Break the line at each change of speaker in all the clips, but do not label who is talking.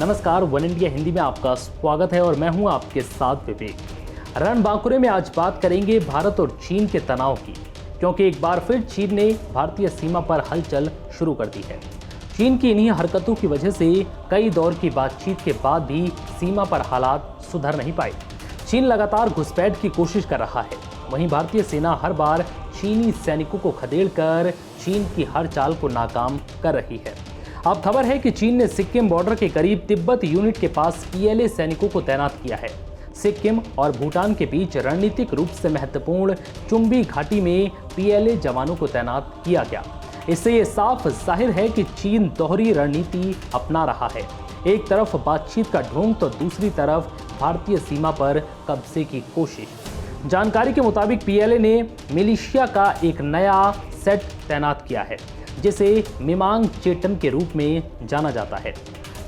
नमस्कार, one India Hindi में आपका स्वागत है और मैं हूं आपके साथ विवेक। रणबांकुरे में आज बात करेंगे भारत और चीन के तनाव की, क्योंकि एक बार फिर चीन ने भारतीय सीमा पर हलचल शुरू कर दी है। चीन की इन्हीं हरकतों की वजह से कई दौर की बातचीत के बाद भी सीमा पर हालात सुधर नहीं पाए। चीन लगातार घुसपैठ की कोशिश कर रहा है। वहीं भारतीय सेना हर बार चीनी सैनिकों को खदेड़कर चीन की हर चाल को नाकाम कर रही है। अब खबर है कि चीन ने सिक्किम बॉर्डर के करीब तिब्बत यूनिट के पास पीएलए सैनिकों को तैनात किया है। सिक्किम और भूटान के बीच रणनीतिक रूप से महत्वपूर्ण चुम्बी घाटी में पीएलए जवानों को तैनात किया गया। इससे ये साफ जाहिर है कि चीन दोहरी रणनीति अपना रहा है। एक तरफ बातचीत का ढोंग तो दूसरी तरफ भारतीय सीमा पर कब्जे की कोशिश। जानकारी के मुताबिक पीएलए ने मिलिशिया का एक नया सेट तैनात किया है, जिसे मिमांग चेटन के रूप में जाना जाता है।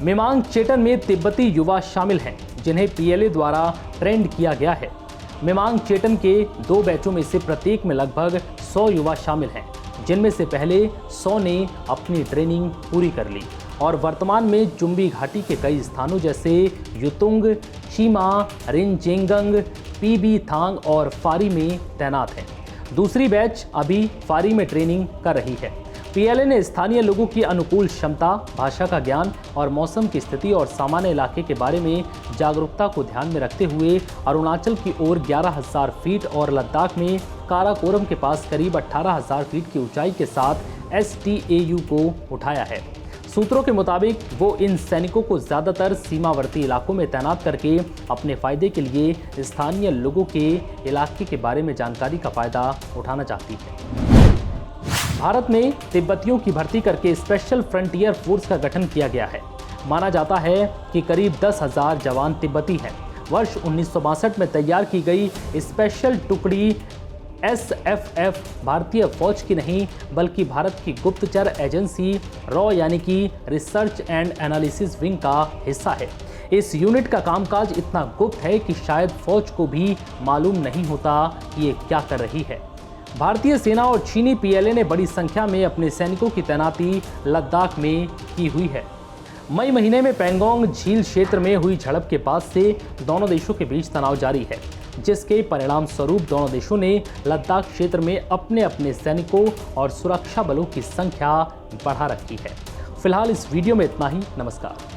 मिमांग चेटन में तिब्बती युवा शामिल हैं, जिन्हें पीएलए द्वारा ट्रेंड किया गया है। मिमांग चेटन के 2 बैचों में से प्रत्येक में लगभग 100 युवा शामिल हैं, जिनमें से पहले 100 ने अपनी ट्रेनिंग पूरी कर ली और वर्तमान में चुम्बी घाटी के कई स्थानों जैसे युतुंग, चीमा, रिनचेंगंग, पीबी थांग और फारी में तैनात हैं। दूसरी बैच अभी फारी में ट्रेनिंग कर रही है। पीएलए ने स्थानीय लोगों की अनुकूल क्षमता, भाषा का ज्ञान और मौसम की स्थिति और सामान्य इलाके के बारे में जागरूकता को ध्यान में रखते हुए अरुणाचल की ओर 11,000 फीट और लद्दाख में काराकोरम के पास करीब 18,000 फीट की ऊंचाई के साथ STAU को उठाया है। सूत्रों के मुताबिक वो इन सैनिकों को ज़्यादातर सीमावर्ती इलाकों में तैनात करके अपने फायदे के लिए स्थानीय लोगों के इलाके के बारे में जानकारी का फायदा उठाना चाहती है। भारत में तिब्बतियों की भर्ती करके स्पेशल फ्रंटियर फोर्स का गठन किया गया है। माना जाता है कि करीब 10,000 जवान तिब्बती हैं। वर्ष 1962 में तैयार की गई स्पेशल टुकड़ी SFF भारतीय फौज की नहीं बल्कि भारत की गुप्तचर एजेंसी रॉ यानी कि रिसर्च एंड एनालिसिस विंग का हिस्सा है। इस यूनिट का कामकाज इतना गुप्त है कि शायद फौज को भी मालूम नहीं होता कि ये क्या कर रही है। भारतीय सेना और चीनी पीएलए ने बड़ी संख्या में अपने सैनिकों की तैनाती लद्दाख में की हुई है। मई महीने में पैंगोंग झील क्षेत्र में हुई झड़प के बाद से दोनों देशों के बीच तनाव जारी है, जिसके परिणाम स्वरूप दोनों देशों ने लद्दाख क्षेत्र में अपने अपने सैनिकों और सुरक्षा बलों की संख्या बढ़ा रखी है। फिलहाल इस वीडियो में इतना ही। नमस्कार।